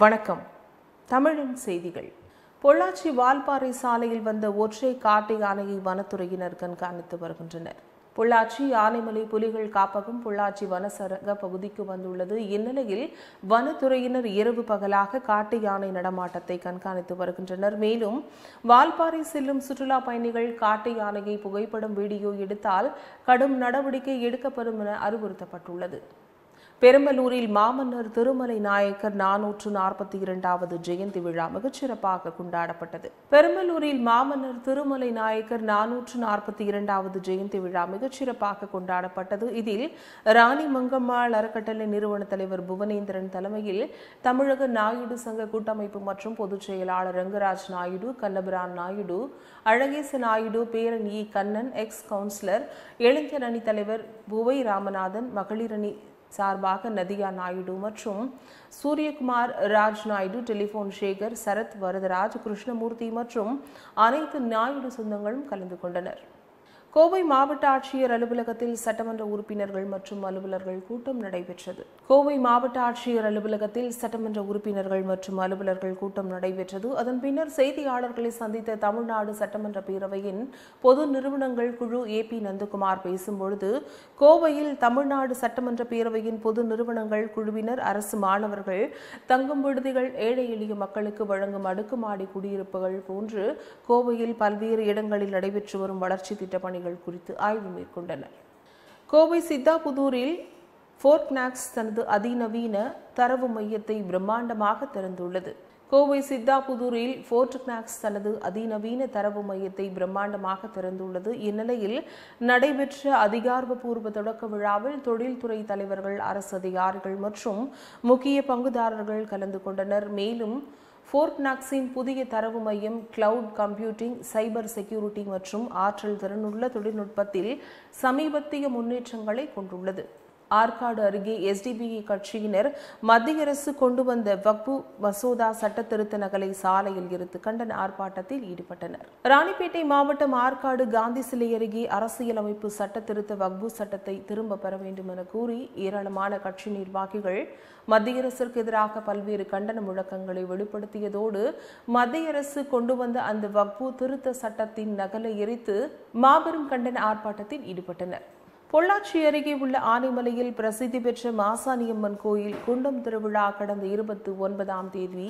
வணக்கம். தமிழின் செய்திகள். பொள்ளாச்சி வால்பாறை சாலையில் வந்த ஒற்றை காட்டு யானையை வனத்துறையினர் கண்காணித்து வருகின்றனர். பொள்ளாச்சி ஆனைமலை புலிகள் காப்பகம் பொள்ளாச்சி வனசரக பகுதிக்கு வந்துள்ளது. இந்நிலையில் வனத்துறையினர் இரவு பகலாக காட்டு யானை நடமாட்டத்தை கண்காணித்து வருகின்றனர். மேலும் வால்பாறை செல்லும் சுற்றுலா பயணிகள் காட்டு யானையை புகைப்படம் வீடியோ எடுத்தால் கடும் நடவடிக்கை எடுக்கப்படும் என அறிவுறுத்தப்பட்டுள்ளது. பெரம்பலூரில் மாமன்னர் திருமலை நாயக்கர் 442வது ஜெயந்தி விழா மிகச்சிறப்பாக கொண்டாடப்பட்டது. பெரம்பலூரில் மாமன்னர் திருமலை நாயக்கர் 442வது ஜெயந்தி விழா மிகச்சிறப்பாக கொண்டாடப்பட்டது. இதில் ராணி மங்கம்மாள் அறக்கட்டளை நிறுவன தலைவர் புவனேந்திரன் தலைமையில் தமிழக நாயுடு சங்க கூட்டமைப்பு மற்றும் பொதுச் செயலாளர் ரங்கராஜ் நாயுடு, கண்ணபிரான் நாயுடு, அழகேச நாயுடு, பேரன் இ கண்ணன், எக்ஸ் கவுன்சிலர், இளைஞர் அணி தலைவர் புவை ராமநாதன், மகளிர் அணி சார்பாக நதியா நாயுடு மற்றும் சூரியகுமார் ராஜ் நாயுடு, டெலிபோன் சேகர், சரத் வரதராஜ், கிருஷ்ணமூர்த்தி மற்றும் அனைத்து நாயுடு சொந்தங்களும் கலந்து கொண்டனர். கோவை மாவட்ட ஆட்சியர் அலுவலகத்தில் சட்டமன்ற உறுப்பினர்கள் மற்றும் அலுவலர்கள் கூட்டம் நடைபெற்றது. கோவை மாவட்ட ஆட்சியர் அலுவலகத்தில் சட்டமன்ற உறுப்பினர்கள் மற்றும் அலுவலர்கள் கூட்டம் நடைபெற்றது. அதன் பின்னர் செய்தியாளர்களை சந்தித்த தமிழ்நாடு சட்டமன்ற பேரவையின் பொது நிறுவனங்கள் குழு ஏபி நந்தகுமார் பேசும்பொழுது, கோவையில் தமிழ்நாடு சட்டமன்ற பேரவையின் பொது நிறுவனங்கள் குழுவினர் அரசு மாணவர்கள் தங்கும் விடுதிகள், ஏழை எளிய மக்களுக்கு வழங்கும் அடுக்குமாடி குடியிருப்புகள் போன்று கோவையில் பல்வேறு இடங்களில் நடைபெற்று வரும் வளர்ச்சி திட்ட பணிகள் குறித்து ஆய்வு மேற்கொண்டனர். கோவை சித்தாபுதூரில் ஃபோர்ட்நாக்ஸ் தனது அதிநவீன தரவு மையத்தை பிரம்மாண்டமாக திறந்துள்ளது. கோவை சித்தாபுதூரில் ஃபோர்ட்நாக்ஸ் தனது அதிநவீன தரவு மையத்தை பிரம்மாண்டமாக திறந்துள்ளது. இந்நிலையில் நடைபெற்ற அதிகாரப்பூர்வ தொடக்க விழாவில் தொழில்துறை தலைவர்கள், அரசு அதிகாரிகள் மற்றும் முக்கிய பங்குதாரர்கள் கலந்து கொண்டனர். மேலும் ஃபோர்ட்நாக்ஸின் புதிய தரவு மையம் கிளவுட் கம்ப்யூட்டிங், சைபர் செக்யூரிட்டி மற்றும் ஆற்றல் திறனுள்ள தொழில்நுட்பத்தில் சமீபத்திய முன்னேற்றங்களை கொண்டுள்ளது. ஆற்காடு அருகே எஸ்டிபிஐ கட்சியினர் மத்திய அரசு கொண்டு வந்த வக்பு மசோதா சட்ட திருத்த நகலை சாலையில் எரித்து கண்டன ஆர்ப்பாட்டத்தில் ஈடுபட்டனர். ராணிப்பேட்டை மாவட்டம் ஆற்காடு காந்தி சிலை அருகே அரசியலமைப்பு சட்ட திருத்த வக்பு சட்டத்தை திரும்ப பெற வேண்டும் என கூறி ஏராளமான கட்சி நிர்வாகிகள் மத்திய அரசிற்கு எதிராக பல்வேறு கண்டன முழக்கங்களை வெளிப்படுத்தியதோடு மத்திய அரசு கொண்டு வந்த அந்த வக்பு திருத்த சட்டத்தின் நகலை எரித்து மாபெரும் கண்டன ஆர்ப்பாட்டத்தில் ஈடுபட்டனர். பொள்ளாச்சி அருகே உள்ள ஆனைமலையில் பிரசித்தி பெற்ற மாசாணியம்மன் கோயில் குண்டம் திருவிழா கடந்த 29ஆம் தேதி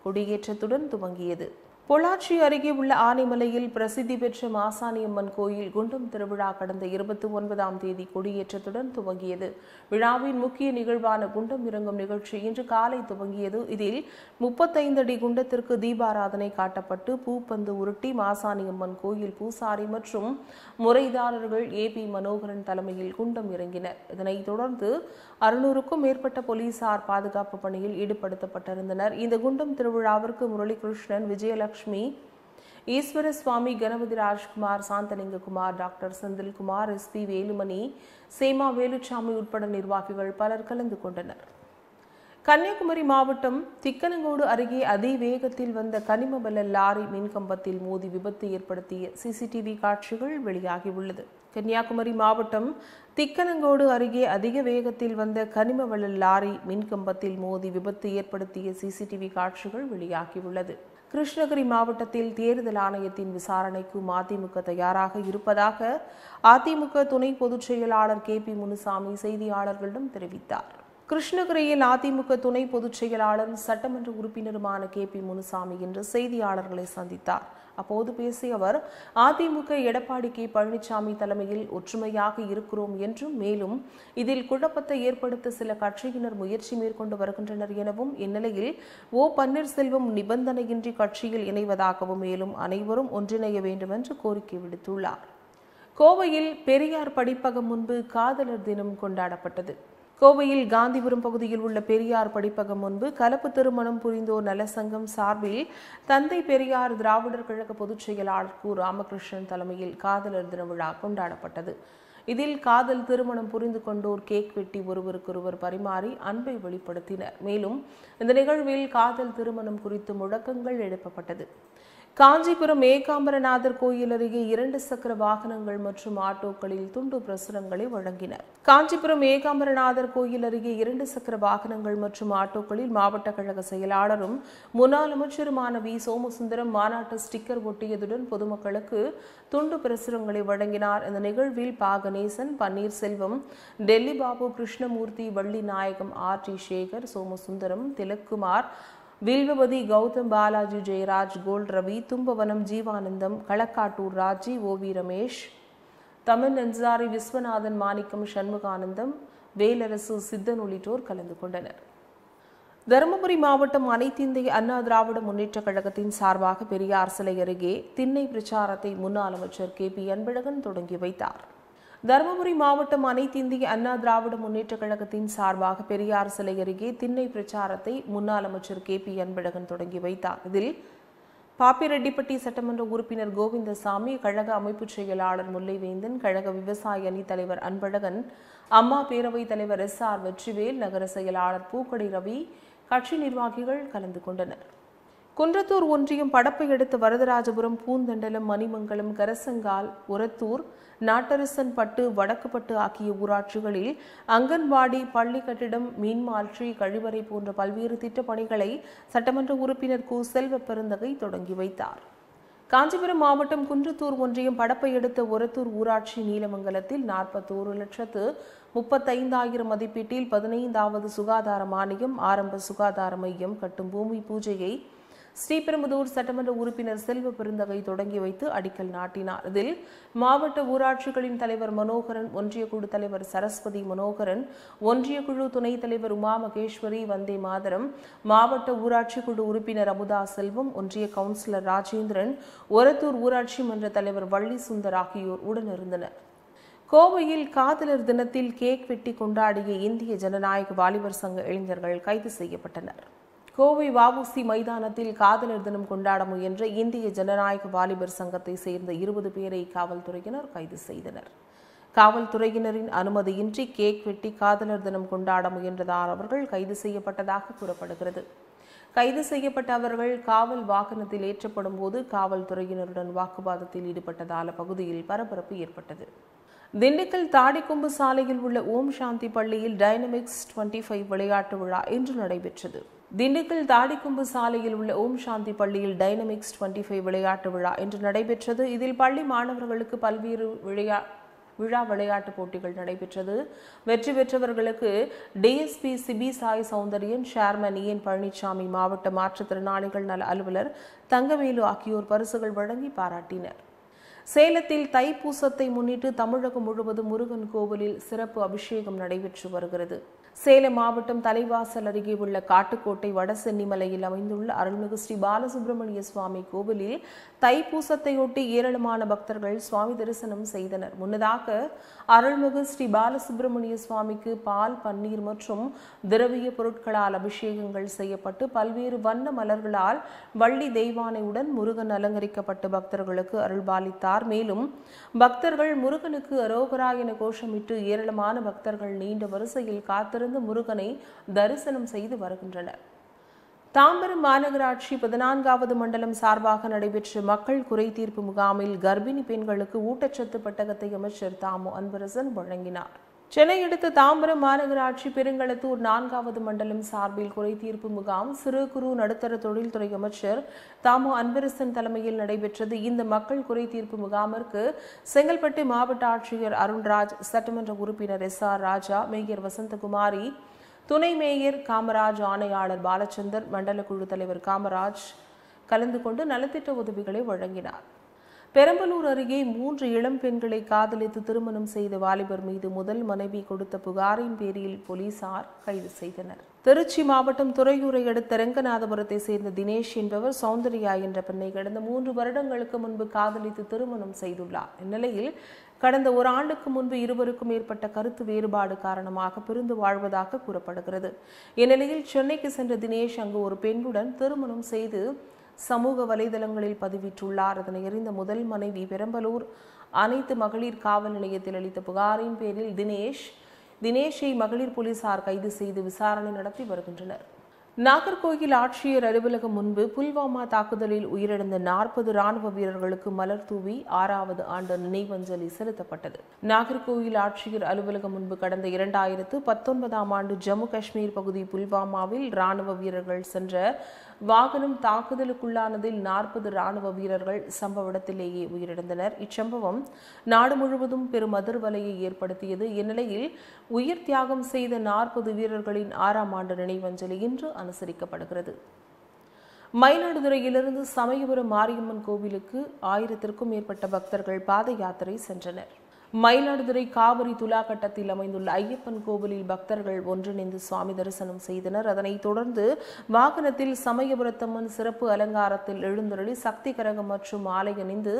கொடியேற்றத்துடன் துவங்கியது. பொள்ளாச்சி அருகே உள்ள ஆனைமலையில் பிரசித்தி பெற்ற மாசாணியம்மன் கோயில் குண்டம் திருவிழா கடந்த 29ஆம் தேதி கொடியேற்றத்துடன் துவங்கியது. விழாவின் முக்கிய நிகழ்வான குண்டம் இறங்கும் நிகழ்ச்சி இன்று காலை துவங்கியது. இதில் 35 அடி குண்டத்திற்கு தீபாராதனை காட்டப்பட்டு பூப்பந்து உருட்டி மாசாணியம்மன் கோயில் பூசாரி மற்றும் முறைதாரர்கள் ஏபி மனோகரன் தலைமையில் குண்டம் இறங்கினர். இதனைத் தொடர்ந்து 600க்கும் மேற்பட்ட போலீசார் பாதுகாப்பு பணியில் ஈடுபடுத்தப்பட்டிருந்தனர். இந்த குண்டம் திருவிழாவிற்கு முரளிகிருஷ்ணன், விஜயலட்சுமி, ஈஸ்வர சுவாமி, கணபதி ராஜ்குமார், சாந்தலிங்ககுமார், டாக்டர் செந்தில்குமார், எஸ்பி வேலுமணி, சேமா வேலுச்சாமி உட்பட நிர்வாகிகள் பலர் கலந்து கொண்டனர். கன்னியாகுமரி மாவட்டம் திக்கனங்கோடு அருகே அதிவேகத்தில் வந்த கனிம வள லாரி மின்கம்பத்தில் மோதி விபத்து ஏற்படுத்திய சிசிடிவி காட்சிகள் வெளியாகியுள்ளது. கன்னியாகுமரி மாவட்டம் திக்கனங்கோடு அருகே அதிக வேகத்தில் வந்த கனிம வள லாரி மின்கம்பத்தில் மோதி விபத்து ஏற்படுத்திய சிசிடிவி காட்சிகள் வெளியாகியுள்ளது. கிருஷ்ணகிரி மாவட்டத்தில் தேர்தல் ஆணையத்தின் விசாரணைக்கு மதிமுக தயாராக இருப்பதாக அதிமுக துணை பொதுச் செயலாளர் KP முனுசாமி செய்தியாளர்களிடம் தெரிவித்தார். கிருஷ்ணகிரியில் அதிமுக துணை பொதுச் செயலாளரும் சட்டமன்ற உறுப்பினருமான KP முனுசாமி இன்று செய்தியாளர்களை சந்தித்தார். அப்போது பேசிய அவர், அதிமுக எடப்பாடி K பழனிசாமி தலைமையில் ஒற்றுமையாக இருக்கிறோம் என்றும், மேலும் இதில் குழப்பத்தை ஏற்படுத்த சில கட்சியினர் முயற்சி மேற்கொண்டு வருகின்றனர் எனவும், இந்நிலையில் ஓ பன்னீர்செல்வம் நிபந்தனையின்றி கட்சியில் இணைவதாகவும், மேலும் அனைவரும் ஒன்றிணைய வேண்டும் என்று கோரிக்கை விடுத்துள்ளார். கோவையில் பெரியார் படிப்பகம் முன்பு காதலர் தினம் கொண்டாடப்பட்டது. கோவையில் காந்திபுரம் பகுதியில் உள்ள பெரியார் படிப்பகம் முன்பு கலப்பு திருமணம் புரிந்தோர் நலசங்கம் சார்பில் தந்தை பெரியார் திராவிடர் கழக பொதுச் செயலாளர் கு. ராமகிருஷ்ணன் தலைமையில் காதலர் தின விழா கொண்டாடப்பட்டது. இதில் காதல் திருமணம் புரிந்து கொண்டோர் கேக் வெட்டி ஒருவருக்கொருவர் பரிமாறி அன்பை வெளிப்படுத்தினர். மேலும் இந்த நிகழ்வில் காதல் திருமணம் குறித்து முழக்கங்கள் எழுப்பப்பட்டது. காஞ்சிபுரம் ஏகாம்பரநாதர் கோயில் அருகே 2 சக்கர வாகனங்கள் மற்றும் ஆட்டோக்களில் துண்டு பிரசுரங்களை வழங்கினர். காஞ்சிபுரம் ஏகாம்பரநாதர் கோயில் அருகே 2 சக்கர வாகனங்கள் மற்றும் ஆட்டோக்களில் மாவட்ட கழக செயலாளரும் முன்னாள் அமைச்சருமான வி. சோமசுந்தரம் மாநாட்டு ஸ்டிக்கர் ஒட்டியதுடன் பொதுமக்களுக்கு துண்டு பிரசுரங்களை வழங்கினார். இந்த நிகழ்வில் பா. Ganesan, Panneerselvam, Delhi Babu, Krishnamurthy, Valli Nayagam, R.T. Sekar, Somasundaram, Thilakkumar, Vilvapathi, Gautham, Balaji, Jeyaraj, gold Ravi, Thumbavanam, Jeevanandham, Kalakkattur Raji, O.V. Ramesh, Tamil Ansari, Viswanathan, Manickam, Shanmuganandam, Velarasu, Sithan உள்ளிட்டோர் கலந்து கொண்டனர். தருமபுரி மாவட்டம் அனைத்திந்திய அண்ணா திராவிட முன்னேற்ற கழகத்தின் சார்பாக பெரியார் சிலை அருகே திண்ணை பிரச்சாரத்தை முன்னாள் அமைச்சர் K.P. அன்பழகன் தொடங்கி வைத்தார். தருமபுரி மாவட்டம் அனைத்திந்திய அண்ணா திராவிட முன்னேற்ற கழகத்தின் சார்பாக பெரியார் சிலை அருகே திண்ணை பிரச்சாரத்தை முன்னாள் அமைச்சர் K.P. அன்பழகன் தொடங்கி வைத்தார். இதில் பாப்பிரெட்டிப்பட்டி சட்டமன்ற உறுப்பினர் கோவிந்தசாமி, கழக அமைப்பு செயலாளர் முல்லைவேந்தன், கழக விவசாய அணி தலைவர் அன்பழகன், அம்மா பேரவைத் தலைவர் S.R. வெற்றிவேல், நகர செயலாளர் பூக்கடை ரவி, கட்சி நிர்வாகிகள் கலந்து கொண்டனர். குன்றத்தூர் ஒன்றியம் படப்பை அடுத்த வரதராஜபுரம், பூந்தண்டலம், மணிமங்கலம், கரசங்கால், உரத்தூர், நாட்டரசன்பட்டு, வடக்குப்பட்டு ஆகிய ஊராட்சிகளில் அங்கன்வாடி, பள்ளி கட்டிடம், மீன்மாற்றி, கழிவறை போன்ற பல்வேறு திட்டப் பணிகளை சட்டமன்ற உறுப்பினர் கு. செல்வ பெருந்தகை தொடங்கி வைத்தார். காஞ்சிபுரம் மாவட்டம் குன்றத்தூர் ஒன்றியம் படப்பை அடுத்த உரத்தூர் ஊராட்சி நீலமங்கலத்தில் 41,35,000 மதிப்பீட்டில் 15வது சுகாதார மானியம் ஆரம்ப சுகாதார மையம் கட்டும் பூமி பூஜையை ஸ்ரீபெரும்புதூர் சட்டமன்ற உறுப்பினர் செல்வ பெருந்தகை தொடங்கி வைத்து அடிக்கல் நாட்டினார். இதில் மாவட்ட ஊராட்சிகளின் தலைவர் மனோகரன், ஒன்றிய குழு தலைவர் சரஸ்வதி மனோகரன், ஒன்றிய குழு துணைத் தலைவர் உமா மகேஸ்வரி, வந்தே மாதரம், மாவட்ட ஊராட்சி குழு உறுப்பினர் அமுதா செல்வம், ஒன்றிய கவுன்சிலர் ராஜேந்திரன், ஒரத்தூர் ஊராட்சி மன்ற தலைவர் வள்ளி சுந்தர் ஆகியோர் உடனிருந்தனர். கோவையில் காதலர் தினத்தில் கேக் வெட்டி கொண்டாடிய இந்திய ஜனநாயக வாலிபர் சங்க இளைஞர்கள் கைது செய்யப்பட்டனர். கோவை வ.உ.சி. மைதானத்தில் காதலர் தினம் கொண்டாட முயன்ற இந்திய ஜனநாயக வாலிபர் சங்கத்தை சேர்ந்த 20 பேரை காவல்துறையினர் கைது செய்தனர். காவல்துறையினரின் அனுமதியின்றி கேக் வெட்டி காதலர் தினம் கொண்டாட முயன்றதால் அவர்கள் கைது செய்யப்பட்டதாக கூறப்படுகிறது. கைது செய்யப்பட்ட அவர்கள் காவல் வாகனத்தில் ஏற்றப்படும் போது காவல்துறையினருடன் வாக்குவாதத்தில் ஈடுபட்டதால் அப்பகுதியில் பரபரப்பு ஏற்பட்டது. திண்டுக்கல் தாடிக்கொம்பு சாலையில் உள்ள ஓம் சாந்தி பள்ளியில் டைனமிக்ஸ் 25 விளையாட்டு விழா இன்று நடைபெற்றது. திண்டுக்கல் தாடிக்கொம்பு சாலையில் உள்ள ஓம் சாந்தி பள்ளியில் டைனமிக்ஸ் 25 விளையாட்டு விழா இன்று நடைபெற்றது. இதில் பள்ளி மாணவர்களுக்கு பல்வேறு விளையாட்டுப் போட்டிகள் நடைபெற்றது. வெற்றி பெற்றவர்களுக்கு DSP Sibi Sai Soundariyan, chairman EN Palanisamy, மாவட்ட மாற்றுத்திறனாளிகள் நல அலுவலர் தங்கவேலு ஆகியோர் பரிசுகள் வழங்கி பாராட்டினர். சேலத்தில் தைப்பூசத்தை முன்னிட்டு தமிழகம் முழுவதும் முருகன் கோவிலில் சிறப்பு அபிஷேகம் நடைபெற்று வருகிறது. சேலம் மாவட்டம் தலைவாசல் அருகே உள்ள காட்டுக்கோட்டை வடசென்னிமலையில் அமைந்துள்ள அருள்மிகு ஸ்ரீ பாலசுப்பிரமணிய சுவாமி கோவிலில் தைப்பூசத்தையொட்டி ஏராளமான பக்தர்கள் சுவாமி தரிசனம் செய்தனர். முன்னதாக அருள்மிகு ஸ்ரீ பாலசுப்பிரமணிய சுவாமிக்கு பால், பன்னீர் மற்றும் திரவிய பொருட்களால் அபிஷேகங்கள் செய்யப்பட்டு பல்வேறு வண்ண மலர்களால் வள்ளி தெய்வானையுடன் முருகன் அலங்கரிக்கப்பட்டு பக்தர்களுக்கு அருள்பாலித்தார். மேலும் பக்தர்கள் முருகனுக்கு அரோகரா என கோஷமிட்டு ஏராளமான பக்தர்கள் நீண்ட வரிசையில் காத்திருந்து முருகனை தரிசனம் செய்து வருகின்றனர். தாம்பரம் மாநகராட்சி 14வது மண்டலம் சார்பாக நடைபெற்ற மக்கள் குறை தீர்ப்பு முகாமில் கர்ப்பிணி பெண்களுக்கு ஊட்டச்சத்து பெட்டகத்தை அமைச்சர் தாமு அன்பரசன் வழங்கினார். சென்னை அடுத்த தாம்பரம் மாநகராட்சி பெருங்களத்தூர் 4வது மண்டலம் சார்பில் குறை தீர்ப்பு முகாம் சிறு குறு நடுத்தர தொழில்துறை அமைச்சர் தாமு அன்பரசன் தலைமையில் நடைபெற்றது. இந்த மக்கள் குறை தீர்ப்பு முகாமிற்கு செங்கல்பட்டு மாவட்ட ஆட்சியர் அருண்ராஜ், சட்டமன்ற உறுப்பினர் SR ராஜா, மேயர் வசந்தகுமாரி, துணை மேயர் காமராஜ், ஆணையாளர் பாலச்சந்தர், மண்டல குழு தலைவர் காமராஜ் கலந்து கொண்டு நலத்திட்ட உதவிகளை வழங்கினார். பெரம்பலூர் அருகே 3 இளம் பெண்களை காதலித்து திருமணம் செய்த வாலிபர் மீது முதல் மனைவி கொடுத்த புகாரின் பேரில் போலீசார் கைது செய்தனர். திருச்சி மாவட்டம் துறையூரை அடுத்த ரெங்கநாதபுரத்தை சேர்ந்த தினேஷ் என்பவர் சௌந்தர்யா என்ற பெண்ணை கடந்த 3 வருடங்களுக்கு முன்பு காதலித்து திருமணம் செய்துள்ளார். இந்நிலையில் கடந்த ஒரு ஆண்டுக்கு முன்பு இருவருக்கும் ஏற்பட்ட கருத்து வேறுபாடு காரணமாக பிரிந்து வாழ்வதாக கூறப்படுகிறது. இந்நிலையில் சென்னைக்கு சென்ற தினேஷ் அங்கு ஒரு பெண்ணுடன் திருமணம் செய்து சமூக வலைதளங்களில் பதிவிட்டுள்ளார். இதனை அறிந்த முதல் மனைவி பெரம்பலூர் அனைத்து மகளிர் காவல் நிலையத்தில் அளித்த புகாரின் பேரில் தினேஷை மகளிர் போலீசார் கைது செய்து விசாரணை நடத்தி வருகின்றனர். நாகர்கோயில் ஆட்சியர் அலுவலகம் முன்பு புல்வாமா தாக்குதலில் உயிரிழந்த 40 ராணுவ வீரர்களுக்கு மலர் தூவி 6வது ஆண்டு நினைவஞ்சலி செலுத்தப்பட்டது. நாகர்கோயில் ஆட்சியர் அலுவலகம் முன்பு கடந்த 2019ஆம் ஆண்டு ஜம்மு காஷ்மீர் பகுதி புல்வாமாவில் ராணுவ வீரர்கள் சென்ற வாகனம் தாக்குதலுக்குள்ளானதில் 40 ராணுவ வீரர்கள் சம்பவ இடத்திலேயே உயிரிழந்தனர். இச்சம்பவம் நாடு முழுவதும் பெரும் அதிர்வலையை ஏற்படுத்தியது. இந்நிலையில் உயிர் தியாகம் செய்த 40 வீரர்களின் 6ஆம் ஆண்டு நினைவஞ்சலி இன்று அனுசரிக்கப்படுகிறது. மயிலாடுதுறையிலிருந்து சமயபுரம் மாரியம்மன் கோவிலுக்கு 1000க்கும் மேற்பட்ட பக்தர்கள் பாத யாத்திரை சென்றனர். மயிலாடுதுறை காவிரி துலா கட்டத்தில் அமைந்துள்ள ஐயப்பன் கோவிலில் பக்தர்கள் ஒன்றிணைந்து சுவாமி தரிசனம் செய்தனர். அதனைத் தொடர்ந்து வாகனத்தில் சமயபுரத்தம்மன் சிறப்பு அலங்காரத்தில் எழுந்தருளி சக்தி கரகம் மற்றும் மாலை அணிந்து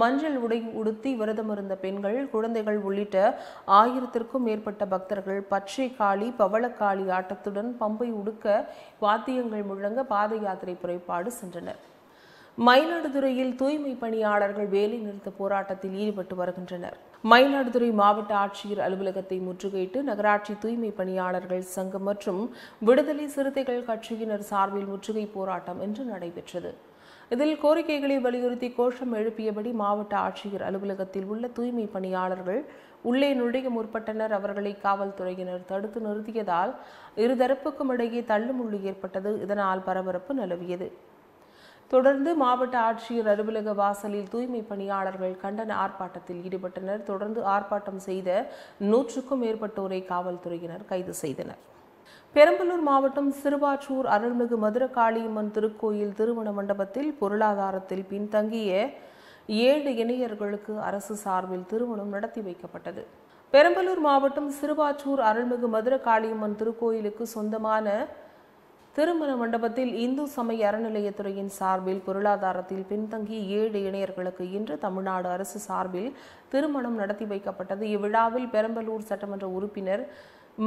மஞ்சள் உடை உடுத்தி விரதமிருந்த பெண்கள், குழந்தைகள் உள்ளிட்ட 1000க்கும் மேற்பட்ட பக்தர்கள் பச்சை காளி பவளக்காளி ஆட்டத்துடன் பம்பை உடுக்க வாத்தியங்கள் முழங்க பாத யாத்திரை புறப்பாடு சென்றனர். மயிலாடுதுறையில் தூய்மை பணியாளர்கள் வேலை நிறுத்த போராட்டத்தில் ஈடுபட்டு வருகின்றனர். மயிலாடுதுறை மாவட்ட ஆட்சியர் அலுவலகத்தை முற்றுகையிட்டு நகராட்சி தூய்மை பணியாளர்கள் சங்கம் மற்றும் விடுதலை சிறுத்தைகள் கட்சியினர் சார்பில் முற்றுகை போராட்டம் இன்று நடைபெற்றது. இதில் கோரிக்கைகளை வலியுறுத்தி கோஷம் எழுப்பியபடி மாவட்ட ஆட்சியர் அலுவலகத்தில் உள்ள தூய்மை பணியாளர்கள் உள்ளே நுழைய முற்பட்டனர். அவர்களை காவல்துறையினர் தடுத்து நிறுத்தியதால் இருதரப்புக்கும் இடையே தள்ளுமுள்ளு ஏற்பட்டது. இதனால் பரபரப்பு நிலவியது. தொடர்ந்து மாவட்ட ஆட்சியர் அலுவலக வாசலில் தூய்மை பணியாளர்கள் கண்டன ஆர்ப்பாட்டத்தில் ஈடுபட்டனர். தொடர்ந்து ஆர்ப்பாட்டம் செய்த 100க்கும் மேற்பட்டோரை காவல்துறையினர் கைது செய்தனர். பெரம்பலூர் மாவட்டம் சிறுவாச்சூர் அருள்மிகு மதுரகாளியம்மன் திருக்கோயில் திருமண மண்டபத்தில் பொருளாதாரத்தில் பின்தங்கிய 7 இணையர்களுக்கு அரசு சார்பில் திருமணம் நடத்தி வைக்கப்பட்டது. பெரம்பலூர் மாவட்டம் சிறுவாச்சூர் அருள்மிகு மதுரகாளியம்மன் திருக்கோயிலுக்கு சொந்தமான திருமண மண்டபத்தில் இந்து சமய அறநிலையத்துறையின் சார்பில் பொருளாதாரத்தில் பின்தங்கிய 7 இணையர்களுக்கு இன்று தமிழ்நாடு அரசு சார்பில் திருமணம் நடத்தி வைக்கப்பட்டது. இவ்விழாவில் பெரம்பலூர் சட்டமன்ற உறுப்பினர்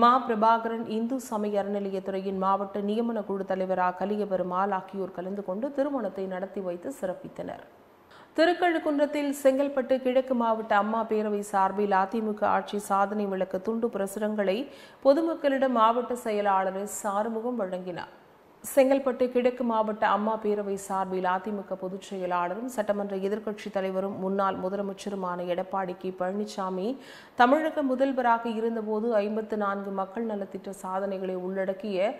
மா பிரபாகரன், இந்து சமய அறநிலையத்துறையின் மாவட்ட நியமன குழு தலைவர் கலியபெருமாள் ஆகியோர் கலந்து கொண்டு திருமணத்தை நடத்தி வைத்து சிறப்பித்தனர். திருக்கழுக்குன்றத்தில் செங்கல்பட்டு கிழக்கு மாவட்ட அம்மா பேரவை சார்பில் அதிமுக ஆட்சி சாதனை விளக்க துண்டு பிரசுரங்களை பொதுமக்களிடம் மாவட்ட செயலாளர் ஆறுமுகம் வழங்கினார். செங்கல்பட்டு கிழக்கு மாவட்ட அம்மா பேரவை சார்பில் அதிமுக பொதுச் செயலாளரும் சட்டமன்ற எதிர்க்கட்சித் தலைவரும் முன்னாள் முதலமைச்சருமான எடப்பாடி கே பழனிசாமி தமிழக முதல்வராக இருந்தபோது 54 மக்கள் நலத்திட்ட சாதனைகளை உள்ளடக்கிய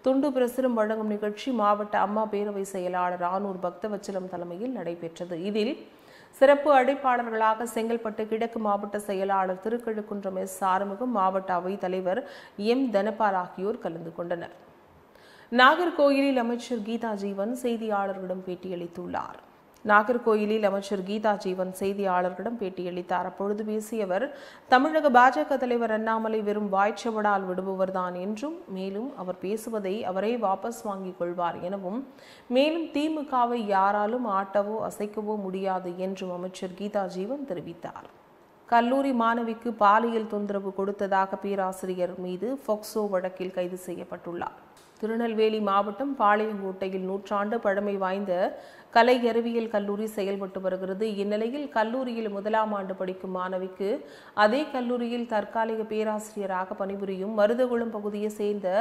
துண்டு பிரசுரம் வழங்கும் நிகழ்ச்சி மாவட்ட அம்மா பேரவை செயலாளர் ஆனூர் பக்தவச்சலம் தலைமையில் நடைபெற்றது. இதில் சிறப்பு அழைப்பாளர்களாக செங்கல்பட்டு கிழக்கு மாவட்ட செயலாளர் திருக்கழுக்குன்றம் ஆறுமுகம், மாவட்ட அவைத் தலைவர் தனபால் ஆகியோர் கலந்து கொண்டனர். நாகர்கோயிலில் அமைச்சர் கீதா ஜீவன் செய்தியாளர்களிடம் பேட்டியளித்துள்ளார். நாகர்கோயிலில் அமைச்சர் கீதா ஜீவன் செய்தியாளர்களிடம் பேட்டியளித்தார். அப்பொழுது பேசிய அவர், தமிழக பாஜக தலைவர் அண்ணாமலை வெறும் வாய்ச்சவடால் விடுபவர்தான் என்றும், மேலும் அவர் பேசுவதை அவரே வாபஸ் வாங்கிக் கொள்வார் எனவும், மேலும் திமுகவை யாராலும் ஆட்டவோ அசைக்கவோ முடியாது என்றும் அமைச்சர் கீதா ஜீவன் தெரிவித்தார். கல்லூரி மாணவிக்கு பாலியல் தொந்தரவு கொடுத்ததாக பேராசிரியர் மீது போக்சோ வழக்கில் கைது செய்யப்பட்டுள்ளார். திருநெல்வேலி மாவட்டம் பாளையங்கோட்டையில் 100 ஆண்டு பழமை வாய்ந்த கலை அறிவியல் கல்லூரி செயல்பட்டு வருகிறது. இந்நிலையில் கல்லூரியில் 1ஆம் ஆண்டு படிக்கும் மாணவிக்கு அதே கல்லூரியில் தற்காலிக பேராசிரியராக பணிபுரியும் மருதகுளம் பகுதியை சேர்ந்த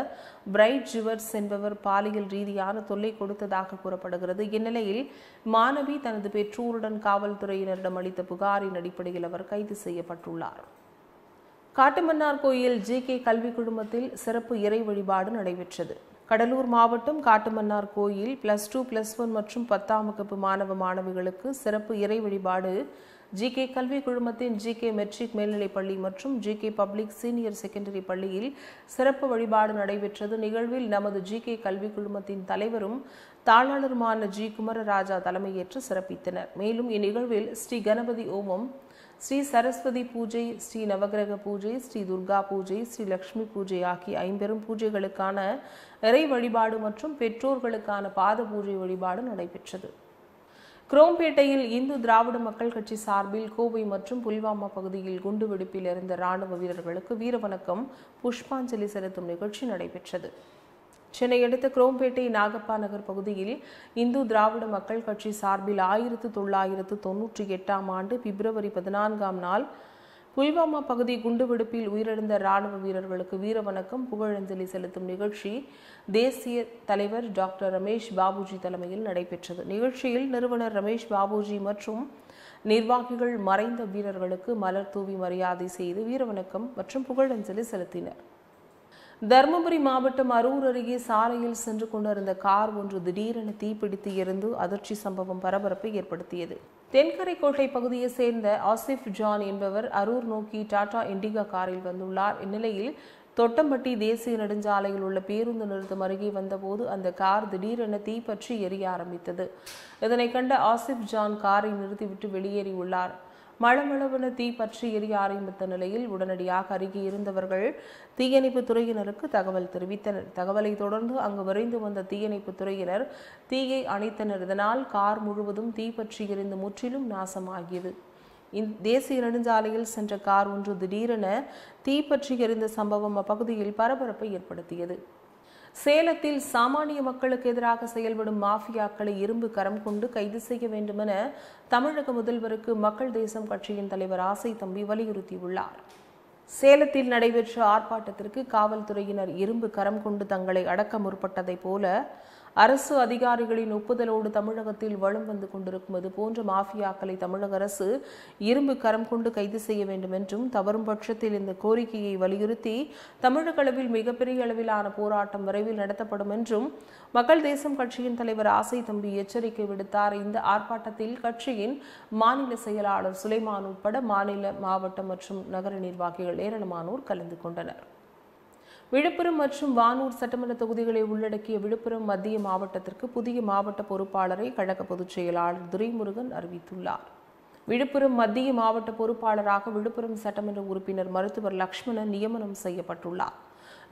பிரைட் ஜுவர்ஸ் என்பவர் பாலியல் ரீதியான தொல்லை கொடுத்ததாக கூறப்படுகிறது. இந்நிலையில் மாணவி தனது பெற்றோருடன் காவல்துறையினரிடம் அளித்த புகாரின் அடிப்படையில் அவர் கைது செய்யப்பட்டுள்ளார். காட்டுமன்னார் கோயில் ஜி.கே. கல்வி குழுமத்தில் சிறப்பு இறை வழிபாடு நடைபெற்றது. கடலூர் மாவட்டம் காட்டுமன்னார் கோயில் +2, +1 மற்றும் 10ஆம் வகுப்பு மாணவ மாணவிகளுக்கு சிறப்பு இறை வழிபாடு ஜி.கே. கல்வி குழுமத்தின் ஜி.கே. மெட்ரிக் மேல்நிலைப் பள்ளி மற்றும் ஜி.கே. பப்ளிக் சீனியர் செகண்டரி பள்ளியில் சிறப்பு வழிபாடு நடைபெற்றது. நிகழ்வில் நமது ஜி.கே. கல்வி குழுமத்தின் தலைவரும் தாளாளருமான ஜி. குமரராஜா தலைமையேற்று சிறப்பித்தனர். மேலும் இந்நிகழ்வில் ஸ்ரீ கணபதி ஹோமம், ஸ்ரீ சரஸ்வதி பூஜை, ஸ்ரீ நவகிரக பூஜை, ஸ்ரீ துர்கா பூஜை, ஸ்ரீ லட்சுமி பூஜை ஆகிய 5 பெரும் பூஜைகளுக்கான இறை வழிபாடு மற்றும் பெற்றோர்களுக்கான பாத பூஜை வழிபாடு நடைபெற்றது. குரோம்பேட்டையில் இந்து திராவிட மக்கள் கட்சி சார்பில் கோவை மற்றும் புல்வாமா பகுதியில் குண்டுவெடிப்பில் இருந்த ராணுவ வீரர்களுக்கு வீரவணக்கம் புஷ்பாஞ்சலி செலுத்தும் நிகழ்ச்சி நடைபெற்றது. சென்னை அடுத்த குரோம்பேட்டை நாகப்பா நகர் பகுதியில் இந்து திராவிட மக்கள் கட்சி சார்பில் 1998ஆம் ஆண்டு பிப்ரவரி 14ஆம் நாள் புல்வாமா பகுதி குண்டுவெடிப்பில் உயிரிழந்த ராணுவ வீரர்களுக்கு வீரவணக்கம் புகழஞ்சலி செலுத்தும் நிகழ்ச்சி தேசிய தலைவர் டாக்டர் ரமேஷ் பாபுஜி தலைமையில் நடைபெற்றது. நிகழ்ச்சியில் நிறுவனர் ரமேஷ் பாபுஜி மற்றும் நிர்வாகிகள் மறைந்த வீரர்களுக்கு மலர் தூவி மரியாதை செய்து வீரவணக்கம் மற்றும் புகழஞ்சலி செலுத்தினர். தருமபுரி மாவட்டம் அரூர் அருகே சாலையில் சென்று கொண்டிருந்த கார் ஒன்று திடீரென தீப்பிடித்து எரிந்து அதிர்ச்சி சம்பவம் பரபரப்பை ஏற்படுத்தியது. தென்கரைக்கோட்டை பகுதியை சேர்ந்த ஆசிப் ஜான் என்பவர் அரூர் நோக்கி டாடா இண்டிகா காரில் வந்துள்ளார். இந்நிலையில் தொட்டம்பட்டி தேசிய நெடுஞ்சாலையில் உள்ள பேருந்து நிறுத்தம் அருகே வந்தபோது அந்த கார் திடீரென தீப்பற்றி எரிய ஆரம்பித்தது. இதனை கண்ட ஆசிப் ஜான் காரை நிறுத்திவிட்டு வெளியேறியுள்ளார். மளமளவென தீ பற்றி எரிய ஆரம்பித்த நிலையில் உடனடியாக அருகே இருந்தவர்கள் தீயணைப்பு துறையினருக்கு தகவல் தெரிவித்தனர். தகவலை தொடர்ந்து அங்கு விரைந்து வந்த தீயணைப்பு துறையினர் தீயை அணைத்தனர். இதனால் கார் முழுவதும் தீப்பற்றி எரிந்து முற்றிலும் நாசமாகியது. தேசிய நெடுஞ்சாலையில் சென்ற கார் ஒன்று திடீரென தீப்பற்றி எரிந்த சம்பவம் அப்பகுதியில் பரபரப்பை ஏற்படுத்தியது. சேலத்தில் சாமானிய மக்களுக்கு எதிராக செயல்படும் மாஃபியாக்களை இரும்பு கரம் கொண்டு கைது செய்ய வேண்டும் என தமிழக முதல்வருக்கு மக்கள் தேசம் கட்சியின் தலைவர் ஆசை தம்பி வலியுறுத்தியுள்ளார். சேலத்தில் நடைபெற்ற ஆர்ப்பாட்டத்திற்கு காவல்துறையினர் இரும்பு கரம் கொண்டு தங்களை அடக்க முற்பட்டதை போல அரசு அதிகாரிகளின் ஒப்புதலோடு தமிழகத்தில் வலம் வந்து கொண்டிருக்கும் போன்ற மாஃபியாக்களை தமிழக அரசு இரும்பு கரம் கொண்டு கைது செய்ய வேண்டும் என்றும், தவறும் பட்சத்தில் இந்த கோரிக்கையை வலியுறுத்தி தமிழக அளவில் மிகப்பெரிய அளவிலான போராட்டம் விரைவில் நடத்தப்படும் என்றும் மக்கள் தேசம் கட்சியின் தலைவர் ஆசை தம்பி எச்சரிக்கை விடுத்தார். இந்த ஆர்ப்பாட்டத்தில் கட்சியின் மாநில செயலாளர் சுலைமான் உட்பட மாநில, மாவட்ட மற்றும் நகர நிர்வாகிகள் ஏராளமானோர் கலந்து கொண்டனர். விழுப்புரம் மற்றும் வானூர் சட்டமன்ற தொகுதிகளை உள்ளடக்கிய விழுப்புரம் மத்திய மாவட்டத்திற்கு புதிய மாவட்ட பொறுப்பாளரை கழக பொதுச் செயலாளர் துரைமுருகன் அறிவித்துள்ளார். விழுப்புரம் மத்திய மாவட்ட பொறுப்பாளராக விழுப்புரம் சட்டமன்ற உறுப்பினர் மருத்துவர் லக்ஷ்மணன் நியமனம் செய்யப்பட்டுள்ளார்.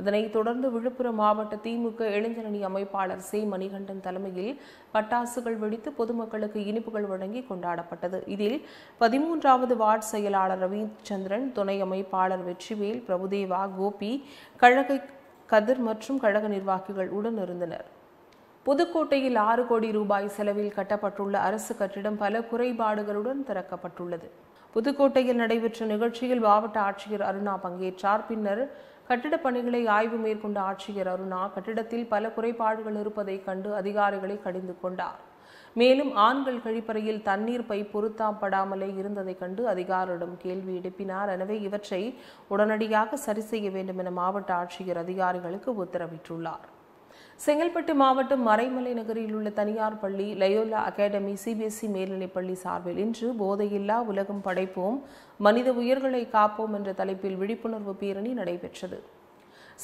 இதனைத் தொடர்ந்து விழுப்புரம் மாவட்ட திமுக இளைஞரணி அமைப்பாளர் சே மணிகண்டன் தலைமையில் பட்டாசுகள் வெடித்து பொதுமக்களுக்கு இனிப்புகள் வழங்கி கொண்டாடப்பட்டது. இதில் 13வது வார்டு செயலாளர் ரவிச்சந்திரன், துணை அமைப்பாளர் வெற்றிவேல், பிரபுதேவா, கோபி, கழக கதிர் மற்றும் கழக நிர்வாகிகள் உடனிருந்தனர். புதுக்கோட்டையில் 6 கோடி ரூபாய் செலவில் கட்டப்பட்டுள்ள அரசு கட்டிடம் பல குறைபாடுகளுடன் திறக்கப்பட்டுள்ளது. புதுக்கோட்டையில் நடைபெற்ற நிகழ்ச்சியில் மாவட்ட ஆட்சியர் அருணா பங்கேற்றார். பின்னர் கட்டிடப் பணிகளை ஆய்வு மேற்கொண்ட ஆட்சியர் அருணா கட்டிடத்தில் பல குறைபாடுகள் இருப்பதை கண்டு அதிகாரிகளை கடிந்து கொண்டார். மேலும் ஆண்கள் கழிப்பறையில் தண்ணீர் பை பொருத்தப்படாமலே இருந்ததை கண்டு அதிகாரியிடம் கேள்வி எழுப்பினார். எனவே இவற்றை உடனடியாக சரி செய்ய வேண்டும் என மாவட்ட ஆட்சியர் அதிகாரிகளுக்கு உத்தரவிட்டுள்ளார். செங்கல்பட்டு மாவட்டம் மறைமலை நகரில் உள்ள தனியார் பள்ளி லயோலா அகாடமி சிபிஎஸ்இ மேல்நிலைப்பள்ளி சார்பில் இன்று போதையில்லா உலகம் படைப்போம், மனித உயிர்களை காப்போம் என்ற தலைப்பில் விழிப்புணர்வு பேரணி நடைபெற்றது.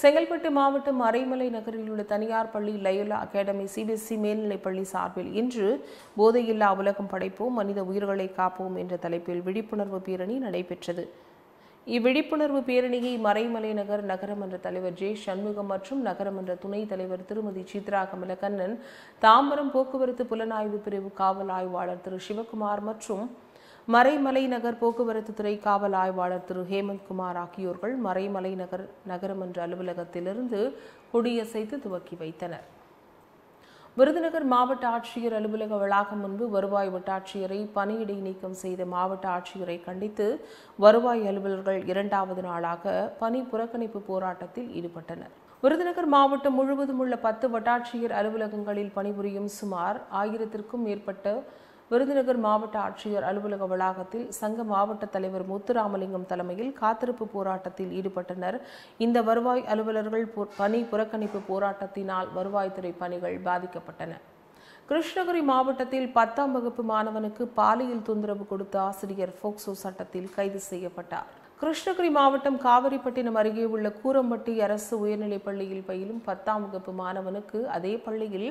செங்கல்பட்டு மாவட்டம் மறைமலை நகரில் உள்ள தனியார் பள்ளி லயோலா அகாடமி சிபிஎஸ்இ மேல்நிலைப்பள்ளி சார்பில் இன்று போதையில்லா உலகம் படைப்போம், மனித உயிர்களை காப்போம் என்ற தலைப்பில் விழிப்புணர்வு பேரணி நடைபெற்றது. இவ்விழிப்புணர்வு பேரணியை மறைமலை நகர் நகரமன்ற தலைவர் ஜே சண்முகம் மற்றும் நகரமன்ற துணைத் தலைவர் திருமதி சித்ரா கமலக்கண்ணன், தாம்பரம் போக்குவரத்து புலனாய்வு பிரிவு காவல் ஆய்வாளர் திரு சிவகுமார் மற்றும் மறைமலை நகர் போக்குவரத்து துறை காவல் ஆய்வாளர் திரு ஹேமந்த் குமார் ஆகியோர்கள் மறைமலை நகர் நகரமன்ற அலுவலகத்திலிருந்து கொடியசைத்து துவக்கி வைத்தனர். விருதுநகர் மாவட்ட ஆட்சியர் அலுவலக வளாகம் முன்பு வருவாய் வட்டாட்சியரை பணியிடை நீக்கம் செய்த மாவட்ட ஆட்சியரை கண்டித்து வருவாய் அலுவலர்கள் 2வது நாளாக பணி புறக்கணிப்பு போராட்டத்தில் ஈடுபட்டனர். விருதுநகர் மாவட்டம் முழுவதும் உள்ள 10 வட்டாட்சியர் அலுவலகங்களில் பணிபுரியும் சுமார் 1000க்கும் மேற்பட்ட விருதுநகர் மாவட்ட ஆட்சியர் அலுவலக வளாகத்தில் சங்க மாவட்ட தலைவர் முத்துராமலிங்கம் தலைமையில் காத்திருப்பு போராட்டத்தில் ஈடுபட்டனர். இந்த வருவாய் அலுவலர்கள் பணி புறக்கணிப்பு போராட்டத்தினால் வருவாய்த்துறை பணிகள் பாதிக்கப்பட்டன. கிருஷ்ணகிரி மாவட்டத்தில் 10ஆம் வகுப்பு மாணவனுக்கு பாலியல் தொந்தரவு கொடுத்த ஆசிரியர் போக்சோ சட்டத்தில் கைது செய்யப்பட்டார். கிருஷ்ணகிரி மாவட்டம் காவிரிப்பட்டினம் அருகே உள்ள கூரம்பட்டி அரசு உயர்நிலைப் பள்ளியில் பயிலும் 10ஆம் வகுப்பு மாணவனுக்கு அதே பள்ளியில்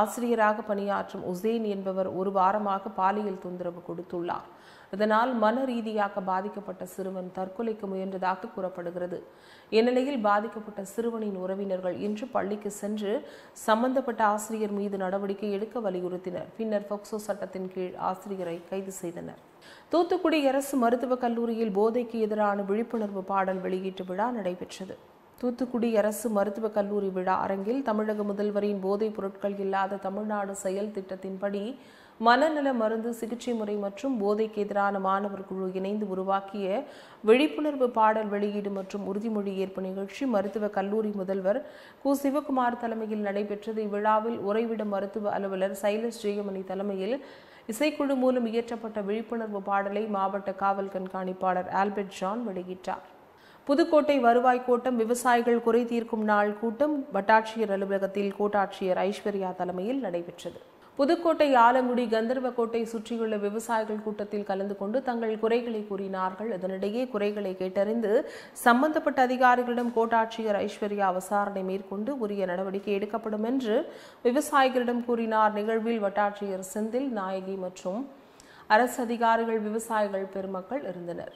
ஆசிரியராக பணியாற்றும் உசேன் என்பவர் 1 வாரமாக பாலியல் தொந்தரவு கொடுத்துள்ளார். இதனால் மன ரீதியாக பாதிக்கப்பட்ட சிறுவன் தற்கொலைக்கு முயன்றதாக கூறப்படுகிறது. இந்நிலையில் பாதிக்கப்பட்ட சிறுவனின் உறவினர்கள் இன்று பள்ளிக்கு சென்று சம்பந்தப்பட்ட ஆசிரியர் மீது நடவடிக்கை எடுக்க வலியுறுத்தினர். பின்னர் போக்சோ சட்டத்தின் கீழ் ஆசிரியரை கைது செய்தனர். தூத்துக்குடி அரசு மருத்துவக் கல்லூரியில் போதைக்கு எதிரான விழிப்புணர்வு பாடல் வெளியீட்டு விழா நடைபெற்றது. தூத்துக்குடி அரசு மருத்துவக் கல்லூரி விழா அரங்கில் தமிழக முதல்வரின் போதைப் பொருட்கள் இல்லாத தமிழ்நாடு செயல் திட்டத்தின்படி மனநல மருந்து சிகிச்சை முறை மற்றும் போதைக்கு எதிரான மாணவர் குழு இணைந்து உருவாக்கிய விழிப்புணர்வு பாடல் வெளியீடு மற்றும் உறுதிமொழி ஏற்பு நிகழ்ச்சி மருத்துவக் கல்லூரி முதல்வர் கு. சிவகுமார் தலைமையில் நடைபெற்றது. இவ்விழாவில் உறைவிட மருத்துவ அலுவலர் சைலஸ் ஜெயமணி தலைமையில் இசைக்குழு மூலம் இயற்றப்பட்ட விழிப்புணர்வு பாடலை மாவட்ட காவல் கண்காணிப்பாளர் ஆல்பர்ட் ஜான் வெளியிட்டார். புதுக்கோட்டை வருவாய் கோட்டம் விவசாயிகள் குறை தீர்க்கும் நாள் கூட்டம் வட்டாட்சியர் அலுவலகத்தில் கோட்டாட்சியர் ஐஸ்வர்யா தலைமையில் நடைபெற்றது. புதுக்கோட்டை ஆலங்குடி கந்தர்வக்கோட்டை சுற்றியுள்ள விவசாயிகள் கூட்டத்தில் கலந்து கொண்டு தங்கள் குறைகளை கூறினார்கள். இதனிடையே குறைகளை கேட்டறிந்து சம்பந்தப்பட்ட அதிகாரிகளிடம் கோட்டாட்சியர் ஐஸ்வர்யா விசாரணை மேற்கொண்டு உரிய நடவடிக்கை எடுக்கப்படும் என்று விவசாயிகளிடம் கூறினார். நிகழ்வில் வட்டாட்சியர் செந்தில் நாயகி மற்றும் அரசு அதிகாரிகள் விவசாயிகள் பெருமக்கள் இருந்தனர்.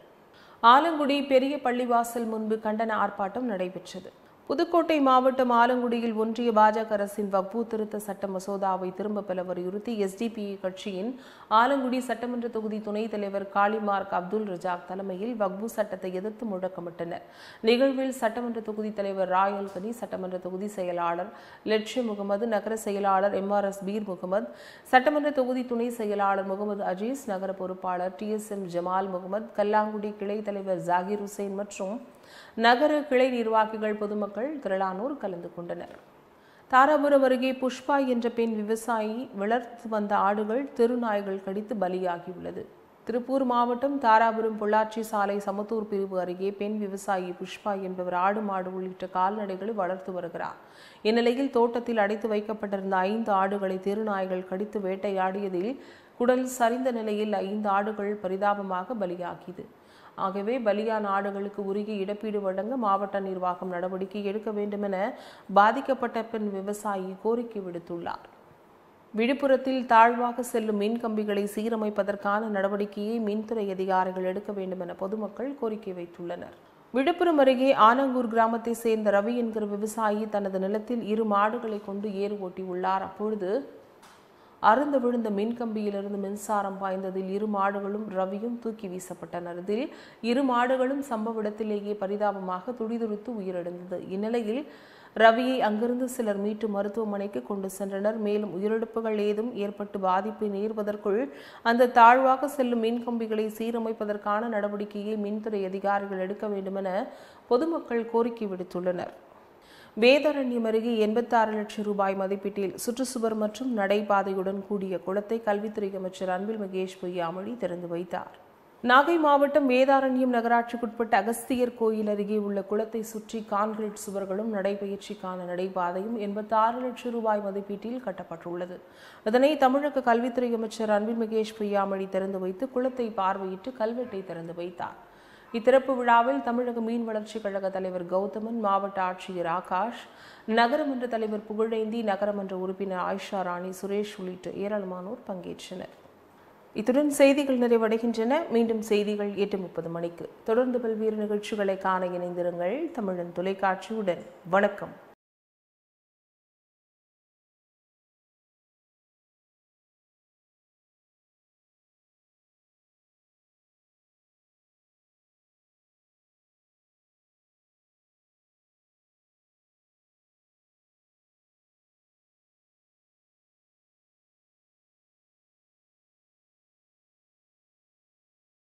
ஆலங்குடி பெரிய பள்ளிவாசல் முன்பு கண்டன ஆர்ப்பாட்டம் நடைபெற்றது. புதுக்கோட்டை மாவட்டம் ஆலங்குடியில் ஒன்றிய பாஜக அரசின் வக்பு திருத்த சட்ட மசோதாவை திரும்பப் பெற வலியுறுத்தி எஸ்டிபிஐ கட்சியின் ஆலங்குடி சட்டமன்ற தொகுதி துணைத் தலைவர் காளிமார்க் அப்துல் ரஜாக் தலைமையில் வக்பு சட்டத்தை எதிர்த்து முழக்கமிட்டனர். நிகழ்வில் சட்டமன்ற தொகுதி தலைவர் ராயல் கனி, சட்டமன்ற தொகுதி செயலாளர் லட்சிய முகமது, நகர செயலாளர் MRS பீர் முகமது, சட்டமன்ற தொகுதி துணை செயலாளர் முகமது அஜீஸ், நகர பொறுப்பாளர் TSM ஜமால் முகமது, கல்லாங்குடி கிளை தலைவர் ஜாகிர் ஹுசைன் மற்றும் நகர கிளை நிர்வாகிகள் பொதுமக்கள் திரளானோர் கலந்து கொண்டனர். தாராபுரம் அருகே புஷ்பா என்ற பெண் விவசாயி வளர்த்து வந்த ஆடுகள் தெருநாய்கள் கடித்து பலியாகியுள்ளது. திருப்பூர் மாவட்டம் தாராபுரம் பொள்ளாச்சி சாலை சமத்தூர் பிரிவு அருகே பெண் விவசாயி புஷ்பா என்பவர் ஆடு மாடு உள்ளிட்ட கால்நடைகளை வளர்த்து வருகிறார். இந்நிலையில் தோட்டத்தில் அடைத்து வைக்கப்பட்டிருந்த 5 ஆடுகளை தெருநாய்கள் கடித்து வேட்டையாடியதில் குடல் சரிந்த நிலையில் 5 ஆடுகள் பரிதாபமாக பலியாகியது. ஆகவே பலியான ஆடுகளுக்கு உரிய இழப்பீடு வழங்க மாவட்ட நிர்வாகம் நடவடிக்கை எடுக்க வேண்டும் என பாதிக்கப்பட்ட பெண் விவசாயி கோரிக்கை விடுத்துள்ளார். விழுப்புரத்தில் தாழ்வாக செல்லும் மின் கம்பிகளை சீரமைப்பதற்கான நடவடிக்கையை மின்துறை அதிகாரிகள் எடுக்க வேண்டும் என பொதுமக்கள் கோரிக்கை வைத்துள்ளனர். விழுப்புரம் அருகே ஆனங்கூர் கிராமத்தை சேர்ந்த ரவி என்கிற விவசாயி தனது நிலத்தில் 2 மாடுகளை கொண்டு ஏறு ஓட்டியுள்ளார். அப்பொழுது அறுந்து விழுந்த மின்கம்பியிலிருந்து மின்சாரம் பாய்ந்ததில் 2 மாடுகளும் ரவியும் தூக்கி வீசப்பட்டனர். இதில் 2 மாடுகளும் சம்பவ இடத்திலேயே பரிதாபமாக துடிதுடித்து உயிரிழந்தது. இந்நிலையில் ரவியை அங்கிருந்து சிலர் மீட்டு மருத்துவமனைக்கு கொண்டு சென்றனர். மேலும் உயிரிழப்புகள் ஏதும் ஏற்பட்டு பாதிப்பு நேர்வதற்குள் அந்த தாழ்வாக செல்லும் மின்கம்பிகளை சீரமைப்பதற்கான நடவடிக்கையை மின்துறை அதிகாரிகள் எடுக்க வேண்டும் என பொதுமக்கள் கோரிக்கை விடுத்துள்ளனர். வேதாரண்யம் அருகே 86 லட்சம் ரூபாய் மதிப்பீட்டில் சுற்றுச்சுவர் மற்றும் நடைபாதையுடன் கூடிய குளத்தை கல்வித்துறை அமைச்சர் அன்பில் மகேஷ் பொய்யாமொழி திறந்து வைத்தார். நாகை மாவட்டம் வேதாரண்யம் நகராட்சிக்குட்பட்ட அகஸ்தியர் கோயில் அருகே உள்ள குளத்தை சுற்றி கான்கிரீட் சுவர்களும் நடைபயிற்சிக்கான நடைபாதையும் 86 லட்சம் ரூபாய் மதிப்பீட்டில் கட்டப்பட்டுள்ளது. இதனை தமிழக கல்வித்துறை அமைச்சர் அன்பில் மகேஷ் பொய்யாமொழி திறந்து வைத்து குளத்தை பார்வையிட்டு கல்வெட்டை திறந்து வைத்தார். இத்திறப்பு விழாவில் தமிழக மீன் வளர்ச்சி கழக தலைவர் கௌதமன், மாவட்ட ஆட்சியர் ஆகாஷ், நகரமன்ற தலைவர் புகழேந்தி, நகரமன்ற உறுப்பினர் ஆயிஷா ராணி, சுரேஷ் உள்ளிட்ட ஏராளமானோர் பங்கேற்றனர். இத்துடன் செய்திகள் நிறைவடைகின்றன. மீண்டும் செய்திகள் 8:30 மணிக்கு. தொடர்ந்து பல்வேறு நிகழ்ச்சிகளை காண இணைந்திருங்கள் தமிழன் தொலைக்காட்சியுடன். வணக்கம்.